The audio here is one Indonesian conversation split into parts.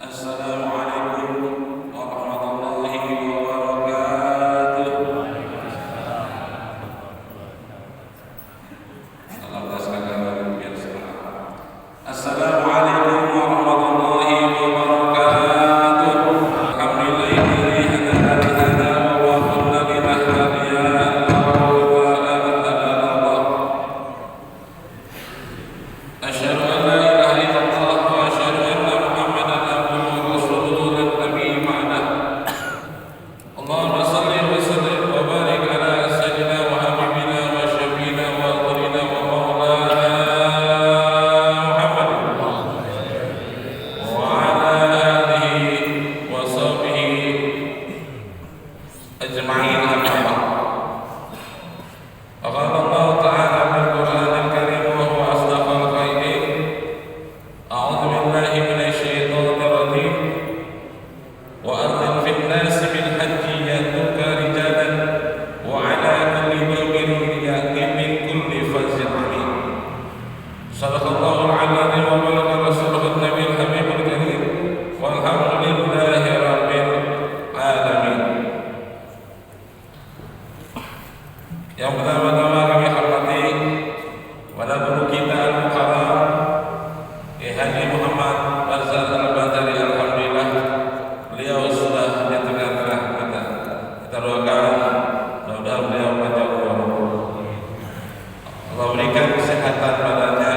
Assalamualaikum warahmatullahi wabarakatuh. Salam sekalian biasa. Assalamualaikum warahmatullahi wabarakatuh. Alhamdulillah hada wa kunna linahtadiya Allah. Asyhadu an la ilaha illallah wa asyhadu anna Muhammadan abduhu wa rasuluhu lan nabiyya ba'dah. Allahumma shalli wa sallim wa barik ala sayyidina wa habibina wa syafiina wa dhurina wa maulana Muhammad wa ala alihi wa sahbihi ajma'in. Qala Allah ta'ala fil Qur'anil Karim wa huwa asdaqul qailin. A'udzu billahi minasy syaithanir rajim. Wa adzin fil nasi bil hajji ya'tuka rijalan wa 'ala kulli damirin ya'ti min kulli fajjin 'amik. Shadaqallahul 'azim wa balagha rasuluhun nabiyul habibul karim. Walhamdulillahi rabbil alamin. Yang pertama-tama kami hormati pada guru kita Al-Mukarram Haji Muhammad Farzal Al-Badari. Alhamdulillah beliau sudah menyatakan rahmat. Kita doakan mudah-mudahan beliau panjang umur, Allah berikan kesehatan badannya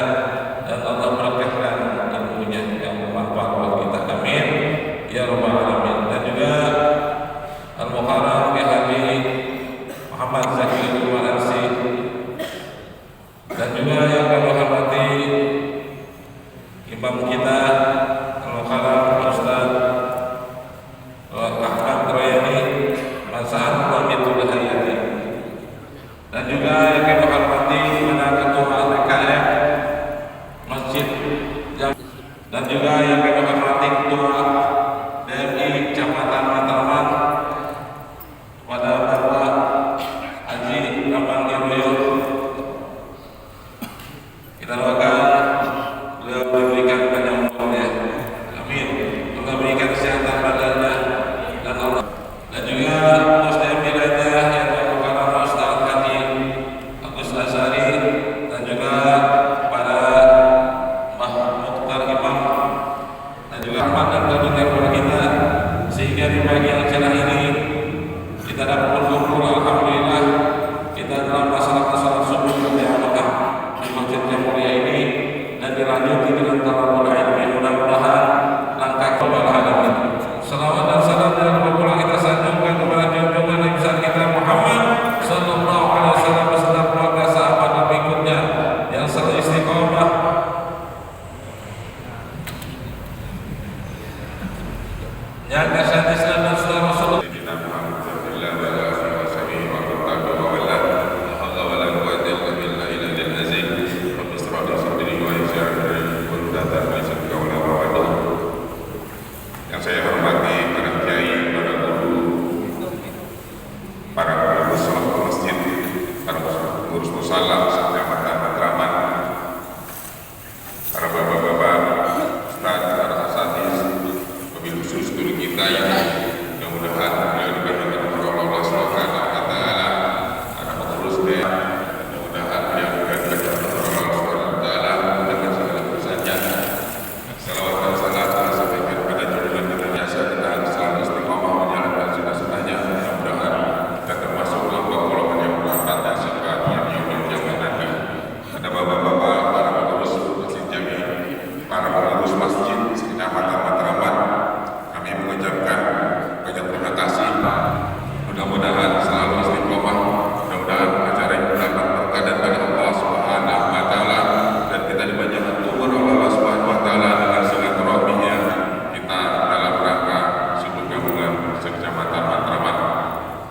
dan Allah berkahkan ilmunya yang bermanfaat buat kita. Amin ya rabbal alamin. Dan juga Al-Mukarram Haji Muhammad Zakir Al-Ansi, dan juga yang kami hormati imam kita Al-Mukarram Ustaz Ahmad Royani Mas'ad Wamitul Hayati, dan juga yang kami hormati pada ketua DKM Masjid dan juga yang kami hormati ketua DMI Kecamatan Matraman pada Bapak Haji Ramang Irwoyo. Kita doakan beliau diberikan panjang umurnya. Amin. Allah berikan kesehatan badannya dan Allah. Dan juga Muslim lainnya yang merupakan Ustaz Haji Agus Azhari, dan juga para Mukhtar Imam, dan juga Ahmad dan keluarga kita, sehingga di pagi yang cerah ini kita dapat berkumpul. Alhamdulillah kita dalam melaksanakan salat subuh berjamaah di masjid yang mulia ini, dan dilanjuti dengan talabul ilmi. Mudah-mudahan langkah kepada alamin. Salawat dan salam dan berpulang kita sanjungkan kepada junjungan Nabi besar kita Muhammad sallallahu alaihi wasallam beserta keluarga sahabat dan pengikutnya yang selalu istiqomah jaga syariat Islam dan sunnah Rasulullah. Yang saya hormati para kiai, para guru, para pengurus sholat masjid, para pengurus musala Kecamatan Matraman, para bapak-bapak, ustaz, para asatidz, wabil khusus guru kita yang mudah-mudahan beliau diberkahi oleh Allah Subhanahu wa taala, para pengurus mudah-mudahan beliau diberkahi oleh Allah Subhanahu wa taala dengan segala urusannya. Salawat dan salam kita sampaikan kepada junjungan kita biasa dan selalu istiqomah menjalankan sunnah-sunnahnya. Mudah-mudahan kita termasuk kelompok golongan yang berangkat dan sifatnya yang menjaga Nabi. Pada bapak-bapak, para pengurus masjid jami, para pengurus masjid Kecamatan Matraman, kami mengucapkan banyak terima kasih. Mudah-mudahan selalu istiqomah. Mudah-mudahan acara ini mendapat berkah dari Allah Subhanahu wa taala, dan kita dipanjangkan umur oleh Allah Subhanahu wa taala dengan silaturahminya kita dalam rangka sudut gabungan Kecamatan Matraman.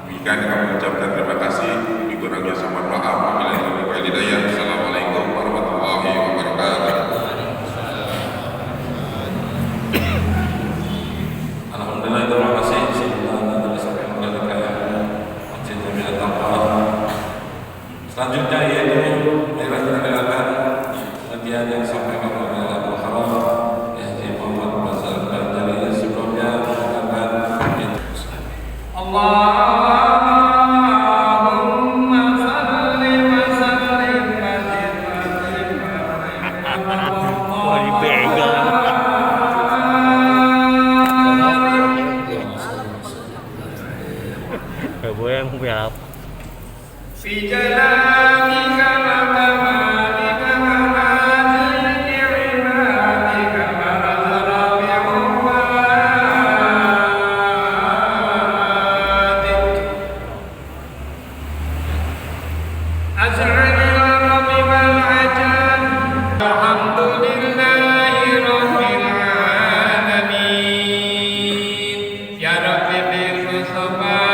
Demikian kami ucapkan terima kasih. Dikurangnya sama maaf. Wabillahi taufiq wal hidayah. Assalamualaikum warahmatullahi wabarakatuh. Yang berapa? في جلالك وكمالك ومنازل عبادك ورزق عبادك أسعد الرب والعجل الحمد لله رب العالمين يا رب بالمصطفى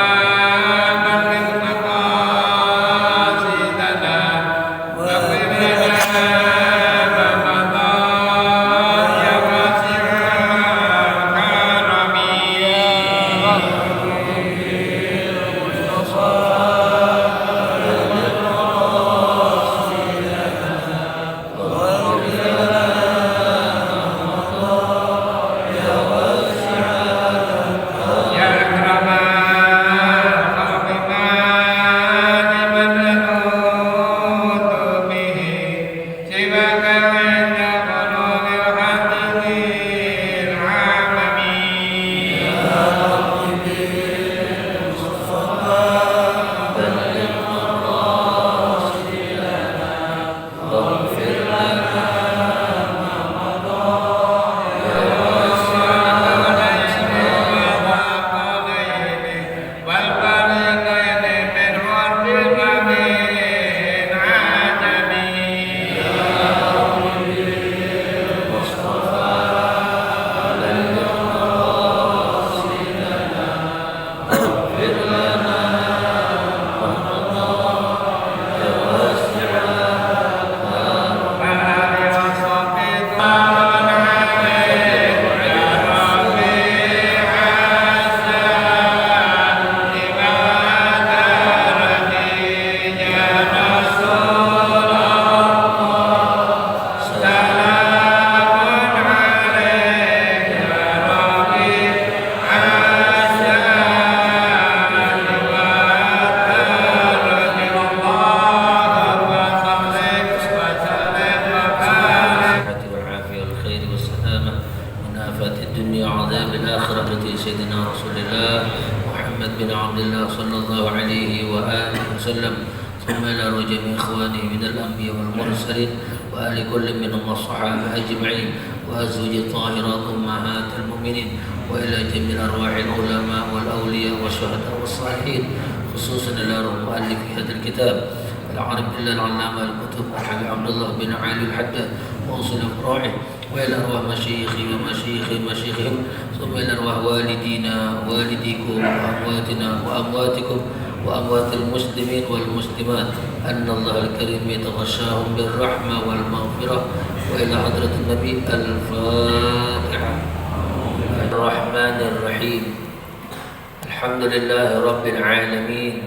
ثم إلى جميع إخوانه من الأنبياء والمرسلين وآل كل منهم والصحابة أجمعين وأزواج الطاهرات أمهات المؤمنين وإلى جميع أرواح العلماء والأولياء والشهداء والصالحين خصوصا إلى روح مؤلف هذا الكتاب العارف بالله العلامة الكتب الحبيب عبد الله بن علي الحداد وأصول أفراعه وإلى أرواح مشايخي ومشايخهم ثم إلى أرواح والدينا والديكم وأمواتنا وأمواتكم وأموات المسلمين والمسلمات أن الله الكريم يتغشاهم بالرحمة والمغفرة وإلى حضرة النبي الفاتحة الرحمن الرحيم الحمد لله رب العالمين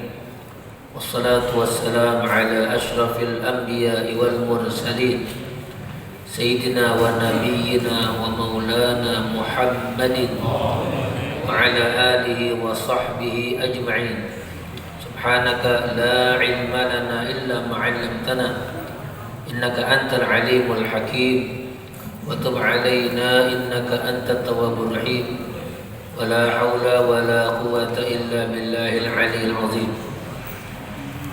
والصلاة والسلام على أشرف الأنبياء والمرسلين سيدنا ونبينا ومولانا محمد وعلى آله وصحبه أجمعين سبحانك لا علم لنا إلا ما علمتنا إنك أنت العليم الحكيم وتب علينا إنك أنت التواب الرحيم ولا حول ولا قوة إلا بالله العلي العظيم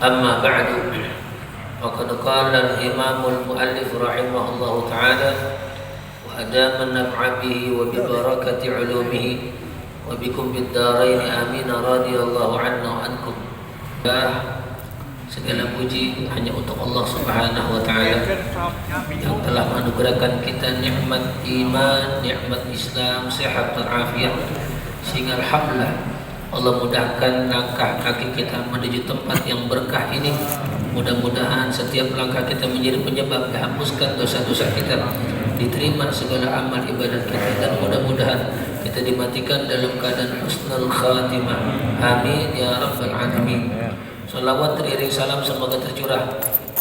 أما بعد فقد قال الإمام المؤلف رحمه الله تعالى وأدام النفع به وببركة علومه وبكم بالدارين آمين رضي الله عنا وعنكم. Segala puji hanya untuk Allah Subhanahu wa taala yang telah menganugerahkan kita nikmat iman, nikmat Islam, sehat dan afiat sehingga alhamdulillah Allah mudahkan langkah kaki kita menuju tempat yang berkah ini. Mudah-mudahan setiap langkah kita menjadi penyebab dihapuskan dosa-dosa kita, diterima segala amal ibadat kita, dan mudah-mudahan kita dimatikan dalam keadaan husnul khatimah. Amin ya rabbal alamin. Salawat teriring salam semoga tercurah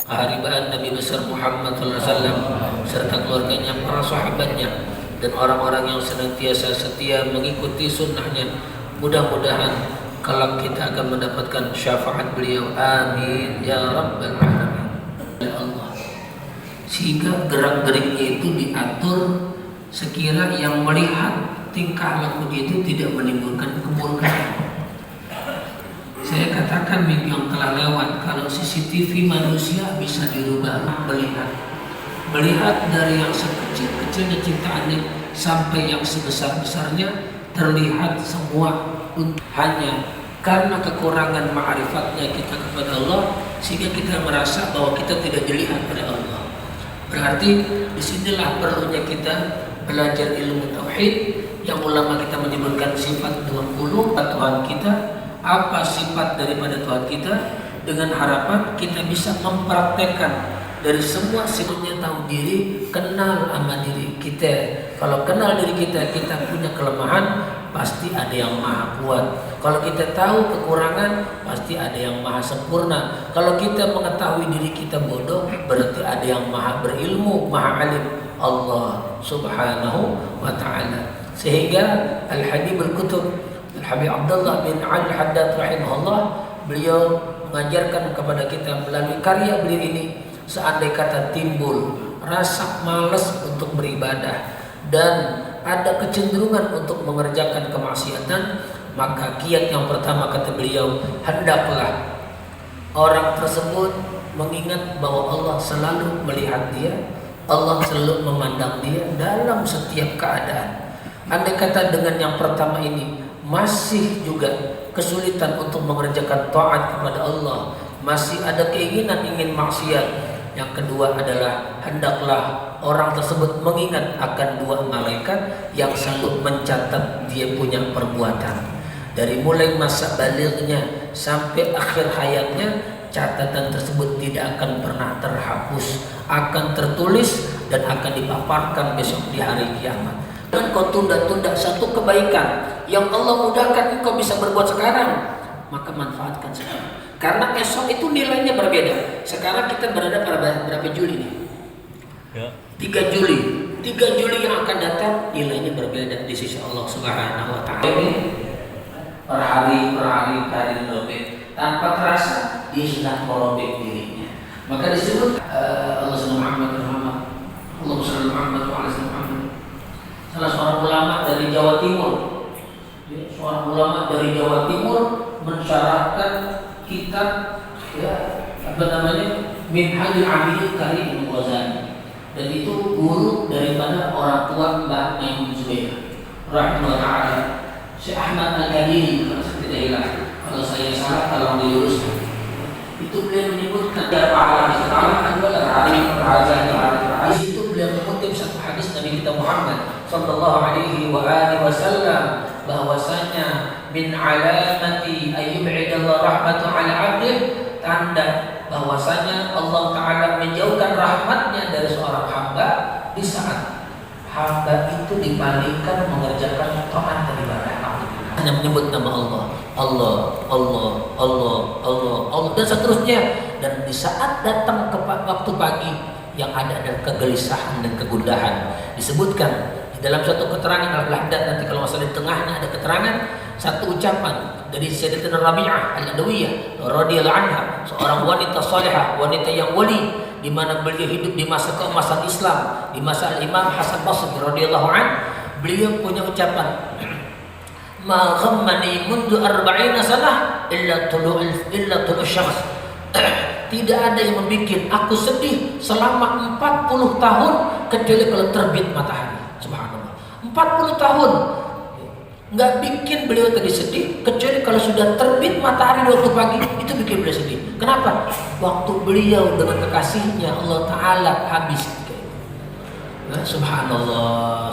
keharibaan Nabi besar Muhammad sallallahu alaihi wasallam serta keluarganya, para sahabatnya, dan orang-orang yang senantiasa setia mengikuti sunnahnya. Mudah-mudahan kelak kita akan mendapatkan syafaat beliau. Amin ya rabbal alamin. Ya Allah, sehingga gerak-geriknya itu diatur sekira yang melihat tingkah laku dia itu tidak menimbulkan keburukan. Saya katakan minggu yang telah lewat, kalau CCTV manusia bisa dirubah melihat dari yang sekecil-kecilnya ciptaannya sampai yang sebesar-besarnya, terlihat semua hanya karena kekurangan ma'rifatnya kita kepada Allah, sehingga kita merasa bahwa kita tidak dilihat oleh Allah. Berarti disinilah perlunya kita belajar ilmu tauhid, yang ulama kita menyebutkan sifat 20 Tuhan kita, apa sifat daripada Tuhan kita, dengan harapan kita bisa mempraktekkan dari semua sifatnya. Tahu diri, kenal sama diri kita. Kalau kenal diri kita, kita punya kelemahan, pasti ada yang maha kuat. Kalau kita tahu kekurangan, pasti ada yang maha sempurna. Kalau kita mengetahui diri kita bodoh, berarti ada yang maha berilmu, maha alim, Allah subhanahu wa ta'ala. Sehingga Al-Habib Al-Kutub, Al-Habib Abdullah bin Al-Haddad rahimahullah, beliau mengajarkan kepada kita melalui karya beliau ini, seandai kata timbul rasa malas untuk beribadah dan ada kecenderungan untuk mengerjakan kemaksiatan, maka kiat yang pertama kata beliau, hendaklah orang tersebut mengingat bahwa Allah selalu melihat dia, Allah selalu memandang dia dalam setiap keadaan. Andai kata dengan yang pertama ini masih juga kesulitan untuk mengerjakan taat kepada Allah, masih ada keinginan ingin maksiat, yang kedua adalah hendaklah orang tersebut mengingat akan dua malaikat yang selalu mencatat dia punya perbuatan. Dari mulai masa balighnya sampai akhir hayatnya, catatan tersebut tidak akan pernah terhapus, akan tertulis dan akan dipaparkan besok di hari kiamat. Dan kau tunda-tunda satu kebaikan yang Allah mudahkan engkau bisa berbuat sekarang, maka manfaatkan sekarang. Karena esok itu nilainya berbeda. Sekarang kita berada pada berapa Juli nih? 3 Juli. 3 Juli yang akan datang nilainya berbeda di sisi Allah Subhanahu wa ta'ala. Per hari lebih tanpa terasa dia sudah merobek dirinya. Maka disebut Allah Muhammad Allah Muhammad salah seorang ulama dari Jawa Timur. Seorang ulama dari Jawa Timur mensyarahkan kitab Minhajul Abidin Karim Al-Ghazali, dan itu guru daripada orang tua Mbah Maimun Zubair rahimahullah ta'ala, Syekh Ahmad Al-Ghazali, kalau saya tidak hilang, kalau saya salah tolong diluruskan. Itu beliau menyebutkan di situ beliau mengutip satu hadis Nabi kita Muhammad sallallahu alaihi wasallam, bahwasanya min alamati ayyub'idallahu rahmatu ala 'abdih, tanda bahwasanya Allah Ta'ala menjauhkan rahmatnya dari seorang hamba di saat hamba itu dipalingkan mengerjakan taat dan ibadah. Hanya menyebut nama Allah, Allah, Allah, Allah, Allah, Allah, dan seterusnya. Dan di saat datang ke waktu pagi, yang ada adalah kegelisahan dan kegundahan. Disebutkan di dalam suatu keterangan Al-Haddad, nanti kalau masalah di tengahnya ada keterangan, satu ucapan dari Sayyidatina Rabi'ah Al-Adawiyah radhiyallahu anha, seorang wanita salihah, wanita yang wali, di mana beliau hidup di masa keemasan Islam, di masa Al-Imam Hasan Basri radhiyallahu anhu. Beliau punya ucapan, ma ghammani mundu 40 sanah illa tulu syams. Tidak ada yang membuat aku sedih selama 40 tahun kecuali kalau terbit matahari. Subhanallah, 40 tahun nggak bikin beliau tadi sedih kecuali kalau sudah terbit matahari di waktu pagi, itu bikin beliau sedih. Kenapa? Waktu beliau dengan kekasihnya Allah Ta'ala habis. Nah, subhanallah,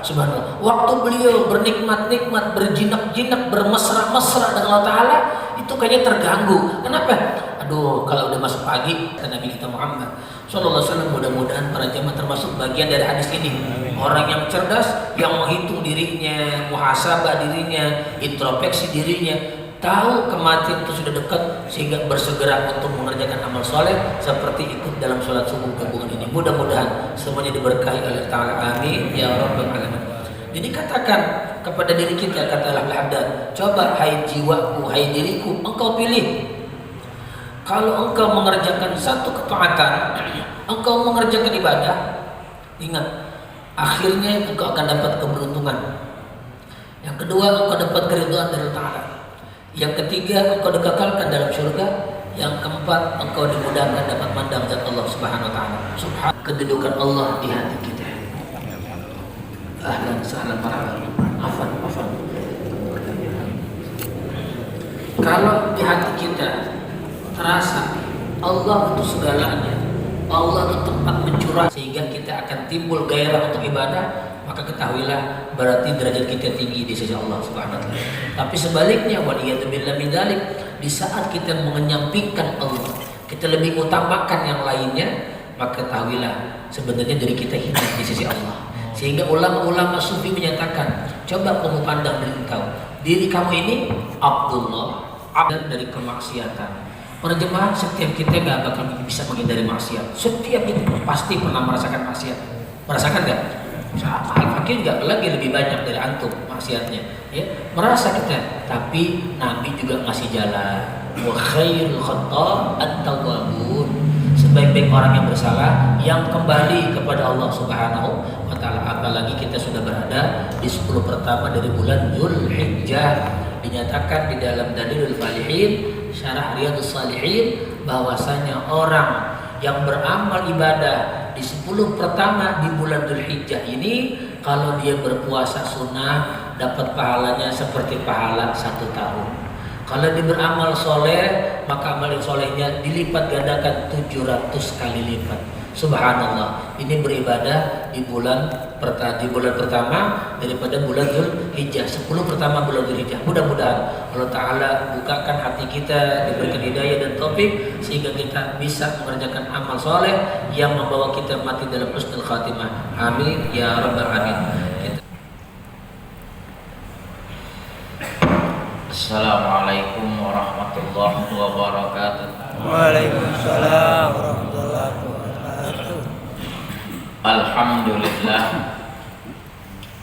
subhanallah. Waktu beliau bernikmat-nikmat, berjinak-jinak, bermesra-mesra dengan Allah Ta'ala, itu kayaknya terganggu. Kenapa? Aduh, kalau udah masuk pagi, kata Nabi kita Muhammad sallallahu alaihi wasallam, mudah-mudahan para jemaah termasuk bagian dari hadis ini. Orang yang cerdas, yang menghitung dirinya, muhasabah dirinya, introspeksi dirinya, tahu kematian itu sudah dekat, sehingga bersegera untuk mengerjakan amal soleh seperti ikut dalam sholat subuh gabungan ini. Mudah-mudahan semuanya diberkahi oleh Ta'ala, amin ya rabbal alamin. Jadi katakan kepada diri kita, kata Al-Haddad, coba hai jiwaku, hai diriku, engkau pilih. Kalau engkau mengerjakan satu ketaatan, engkau mengerjakan ibadah, ingat, akhirnya engkau akan dapat keberuntungan. Yang kedua, engkau dapat keridhaan dari Allah Ta'ala. Yang ketiga, engkau dikekalkan dalam surga. Yang keempat, engkau dimudahkan dapat mandang zat Allah Subhanahu wa Ta'ala. Kedudukan Allah di hati kita. Ahlan sahlan marhaban. Afan. Kalau di hati kita terasa Allah itu segalanya, Allah itu tempat mencurah, sehingga kita akan timbul gairah untuk ibadah, maka ketahuilah berarti derajat kita tinggi di sisi Allah Subhanahu wa Ta'ala. Tapi sebaliknya, waliyadzubillah min dzalik, di saat kita mengenyampingkan Allah, kita lebih utamakan yang lainnya, maka ketahuilah sebenarnya diri kita hina di sisi Allah. Sehingga ulama-ulama sufi menyatakan, coba kamu pandang diri kamu ini Abdullah, abdan dari kemaksiatan. Para jemaah, setiap kita gak bakal bisa menghindari maksiat. Setiap kita pasti pernah merasakan maksiat. Merasakan gak? Al-Fakir gak lagi lebih banyak dari antum maksiatnya, ya. Merasa kita, tapi Nabi juga ngasih jalan. Wa khairul khata' at-tawwabun. Sebaik-baik orang yang bersalah yang kembali kepada Allah Subhanahu wa Ta'ala. Apalagi kita sudah berada di 10 pertama dari bulan Dzulhijjah. Dinyatakan di dalam Dalilul Falihin, Syarah Riyadhus Shalihin, bahwasanya orang yang beramal ibadah di 10 pertama di bulan Dzulhijjah ini, kalau dia berpuasa sunnah, dapat pahalanya seperti pahala 1 tahun. Kalau dia beramal soleh, maka amal solehnya dilipat gandakan 700 kali lipat. Subhanallah, ini beribadah di bulan pertama daripada bulan Dzulhijjah, 10 pertama bulan Dzulhijjah. Mudah-mudahan Allah Ta'ala bukakan hati kita, diberikan hidayah dan taufik, sehingga kita bisa mengerjakan amal soleh yang membawa kita mati dalam husnul khatimah. Amin ya rabbal alamin. Assalamualaikum warahmatullahi wabarakatuh. Waalaikumsalam warahmatullahi wabarakatuh. Alhamdulillah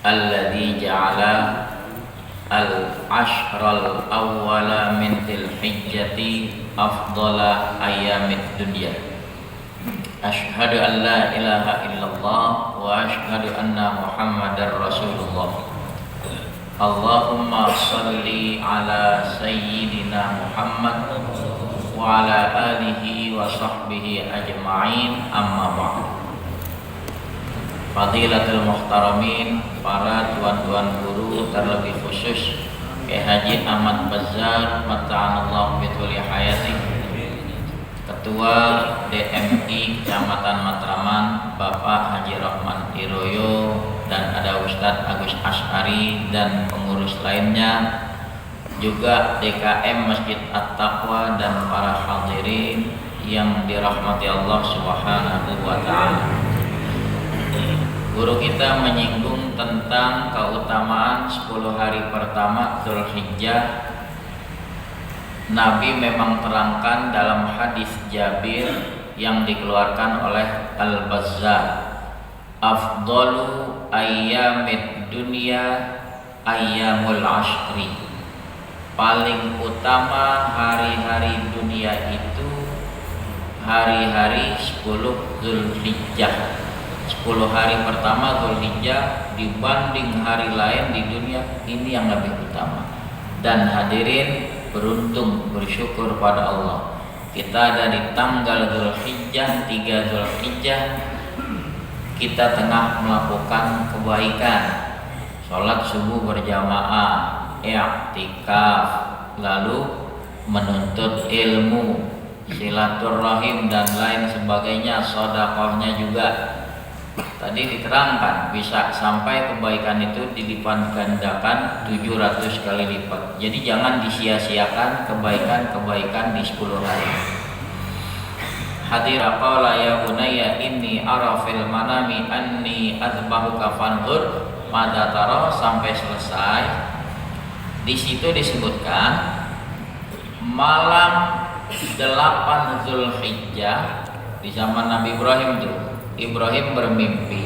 alladzi ja'ala al-ashral awwala min dzulhijjati afdhala ayyamid dunya. Asyhadu an la ilaha illallah wa asyhadu anna Muhammadar Rasulullah. Allahumma salli ala sayyidina Muhammad wa ala alihi wa sahbihi ajma'in, amma ba'd. Fadilatul muhtaramin, para tuan-tuan guru, terlebih khusus Kiai Haji Ahmad Bazzar mata'anallahu bituli hayati, Ketua DMI Kecamatan Matraman Bapak Haji Rahman Iroyo, dan ada Ustadz Agus Asy'ari dan pengurus lainnya, juga DKM Masjid At-Taqwa dan para hadirin yang dirahmati Allah Subhanahu wa Ta'ala. Guru kita menyinggung tentang keutamaan 10 hari pertama Dzulhijjah. Nabi memang terangkan dalam hadis Jabir yang dikeluarkan oleh Al-Bazzar, afdalu ayyamid dunya ayyamul ashri. Paling utama hari-hari dunia itu hari-hari 10 Dzulhijjah. 10 hari pertama Dzulhijjah dibanding hari lain di dunia, ini yang lebih utama. Dan hadirin, beruntung, bersyukur pada Allah, kita ada di tanggal Dzulhijjah, 3 Dzulhijjah, kita tengah melakukan kebaikan, sholat subuh berjamaah, i'tikaf, lalu menuntut ilmu, silaturahim dan lain sebagainya, sedekahnya juga. Tadi diterangkan bisa sampai kebaikan itu dilipat gandakan 700 kali lipat. Jadi jangan disia-siakan kebaikan-kebaikan di 10 hari. Hadir qala ya bunayya inni ara fil manami anni azbahuka fanzur madza tara, sampai selesai. Di situ disebutkan malam 8 Dzulhijjah di zaman Nabi Ibrahim itu, Ibrahim bermimpi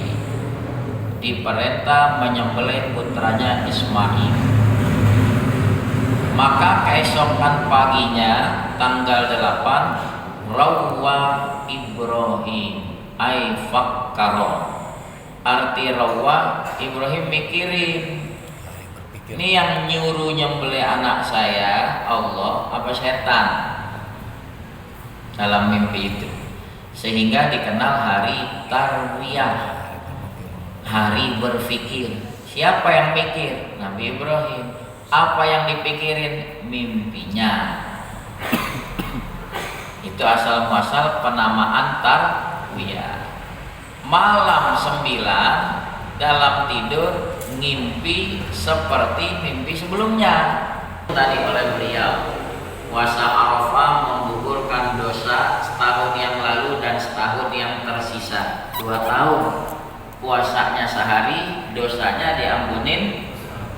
diperintah menyembelih putranya Ismail. Maka keesokan paginya tanggal 8 rawa Ibrahim ay fakkaro. Arti rawa, Ibrahim mikirin. Ini yang nyuruh nyembelih anak saya Allah apa setan dalam mimpi itu, sehingga dikenal hari tarwiyah, hari berfikir. Siapa yang mikir? Nabi Ibrahim. Apa yang dipikirin? Mimpinya. Itu asal muasal penamaan tarwiyah. Malam 9 dalam tidur ngimpi seperti mimpi sebelumnya. Tadi oleh beliau, puasa Arafah menggugurkan dosa setahun yang lalu dan setahun yang tersisa. 2 tahun puasanya sehari, dosanya diampunin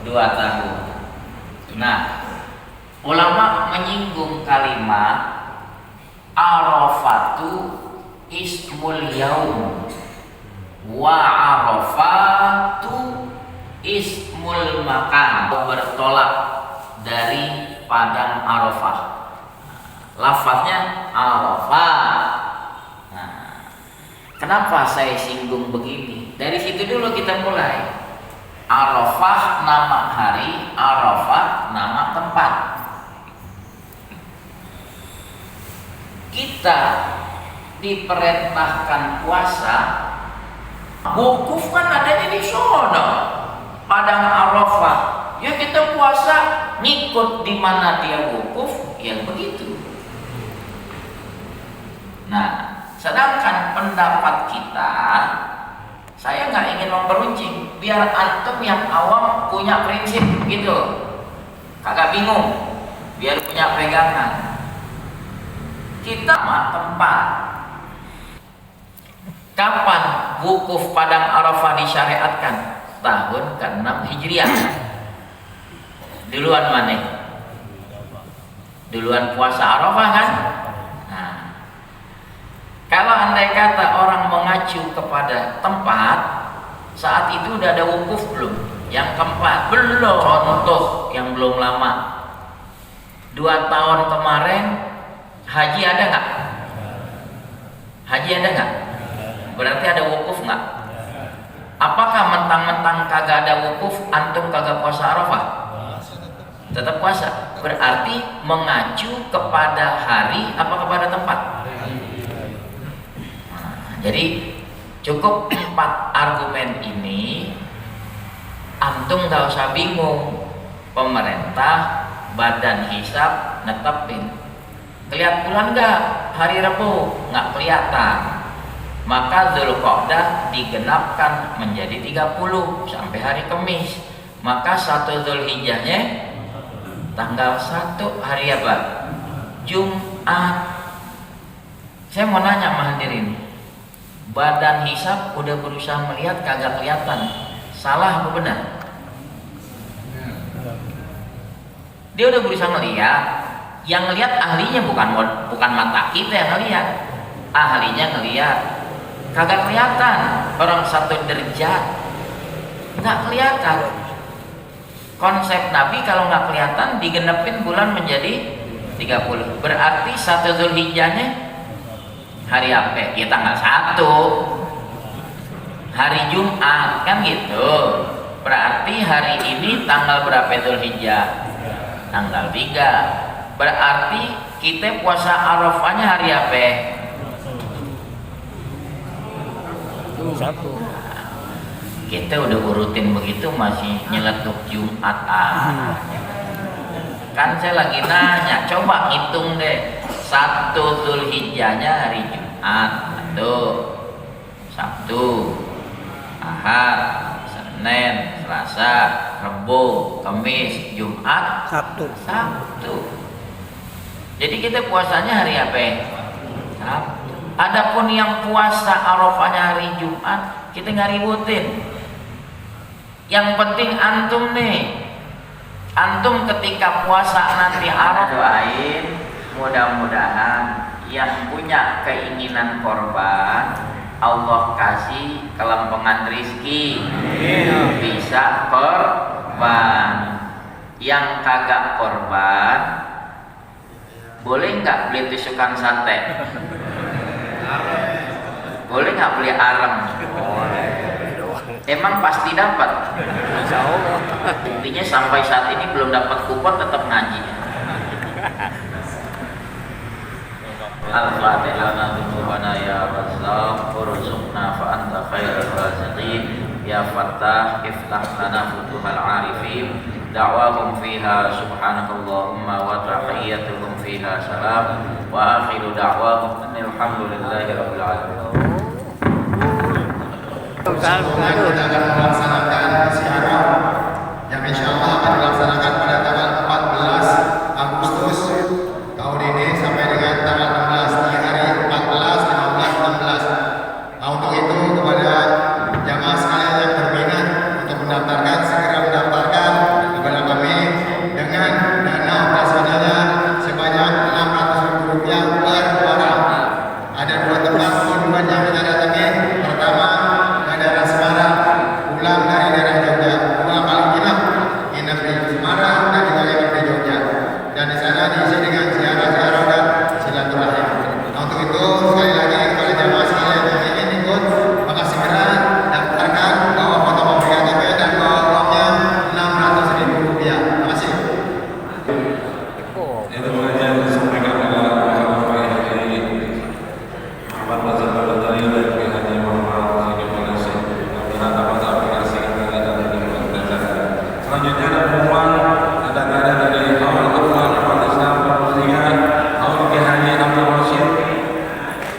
2 tahun. Nah, ulama menyinggung kalimat Arafatu ismul yaum wa Arafatu ismul makan, bertolak dari padang Arafah. Lafaznya Arafah. Nah, kenapa saya singgung begini? Dari situ dulu kita mulai. Arafah nama hari, Arafah nama tempat. Kita diperintahkan puasa, wukuf kan adanya di sono, padang Arafah. Ya kita puasa ngikut di mana dia wukuf, ya begitu. Nah, sedangkan pendapat kita, saya nggak ingin memperuncing, biar antum yang awam punya prinsip gitu, kagak bingung, biar punya pegangan. Kita tempat. Kapan wukuf padang Arafah disyariatkan? Tahun ke-6 Hijriah. Duluan mana? Duluan puasa Arafah kan? Nah, kalau andai kata orang mengacu kepada tempat, saat itu udah ada wukuf belum? Yang keempat belum. Contoh yang belum lama, 2 tahun kemarin haji ada nggak? Haji ada nggak? Berarti ada wukuf nggak? Apakah mentang-mentang kagak ada wukuf, antum kagak puasa Arafah? Tetap puasa. Berarti mengacu kepada hari apa kepada tempat? Nah, jadi cukup 4 argumen ini, antum gak usah bingung. Pemerintah, badan hisab netepin. Kelihatan bulan nggak? Hari Rabu nggak kelihatan. Maka Dzulqa'dah digenapkan menjadi 30 sampai hari Kamis. Maka 1 Dzulhijjahnya tanggal 1 hari apa? Jumat. Saya mau nanya sama hadirin, badan hisab udah berusaha melihat kagak kelihatan, salah apa benar? Dia udah berusaha melihat. Yang ngelihat ahlinya bukan mata kita yang ngelihat, ahlinya ngelihat, kagak kelihatan. Orang 1 derajat nggak kelihatan. Konsep Nabi kalau nggak kelihatan digenepin bulan menjadi 30. Berarti 1 Dzulhijjahnya hari apa? Ya tanggal 1, hari Jumat kan gitu. Berarti hari ini tanggal berapa Dzulhijjah? Tanggal 3. Berarti kita puasa Arafahnya hari apa? 1. Kita udah urutin begitu masih nyeletuk Jumat Kan saya lagi nanya, coba hitung deh 1 Dzulhijjahnya hari Jumat. Sabtu, Ahad, Senin, Selasa, Rabu, Kamis, Jumat, Sabtu. Jadi kita puasanya hari apa? Sabtu. Adapun yang puasa Arafahnya hari Jumat, kita nggak ributin. Yang penting antum nih, antum ketika puasa nanti Arafah, doain mudah-mudahan yang punya keinginan korban Allah kasih kelempengan rizki, bisa korban. Yang kagak korban boleh nggak beli tusukan sate? Boleh nggak beli arem? Emang pasti dapat? Insya Allah. Intinya sampai saat ini belum dapat kupon tetap ngaji. Al-Fatihah Nabi ya Razzaq urzuqna fa anta khairur raziqin ya Fattah iftah lana futuhal arifin da'wahum fiha subhanakallahumma wa tahiyyatuhum fiha salam wa akhiru da'wahum alhamdulillahi rabbil alamin. Kita akan melaksanakan siaran yang insya Allah akan dilaksanakan pada tanggal 14 Agustus tahun ini sampai dengan tanggal 16 di hari 14, 15, 16. Nah, untuk itu kepada jamaah sekalian yang berminat untuk mendaftarkan segera mendaftarkan kepada kami dengan dana operasionalnya sebanyak Rp600.000 per orang. Ada 2 tempat tujuan yang kita datangi. Pertama, daerah Semarang, pulang dari daerah Jogja, 2 kali nginap di Semarang dan juga nginap di Jogja, dan di sana diisi dengan ziarah-ziarah dan silaturahim. Nah, untuk itu sekali lagi kepada jamaah sekalian yang ingin ikut, maka segera daftarkan, bawa fotokopi KTP dan bawa uangnya Rp600.000. Terima kasih. Itu pengajian disampaikan oleh Bapak Haji Muhammad Razak Badari dan Haji Muhammad Zaki Malaysia. Mudah-mudahan dapat aplikasi kita dan belajar. Selanjutnya ada pengumuman ada nada dari Haul Akbar Umat Islam Permusikan Haul Ki Haji Abdul Rashid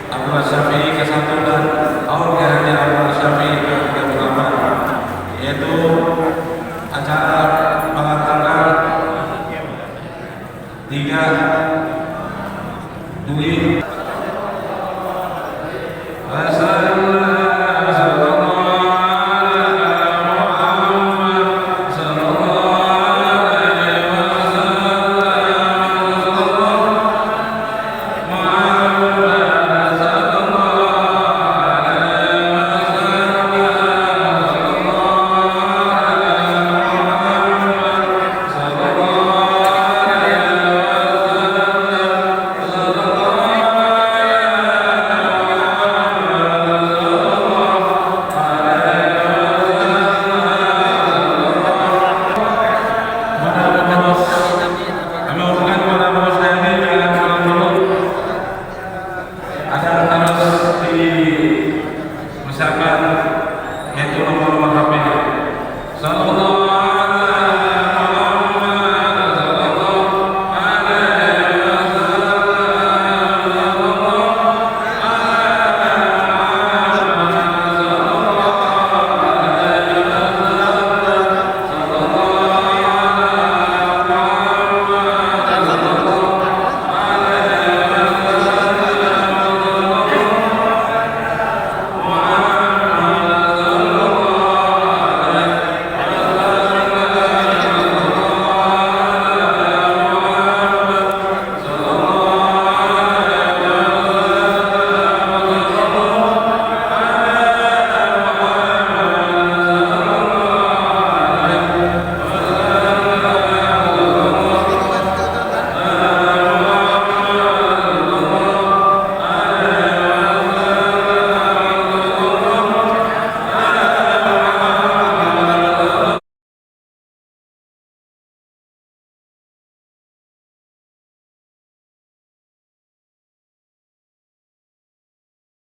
Abdul Syafi'i ke-1 dan Haul Ki Haji Abdul Syafi'i ke-8, yaitu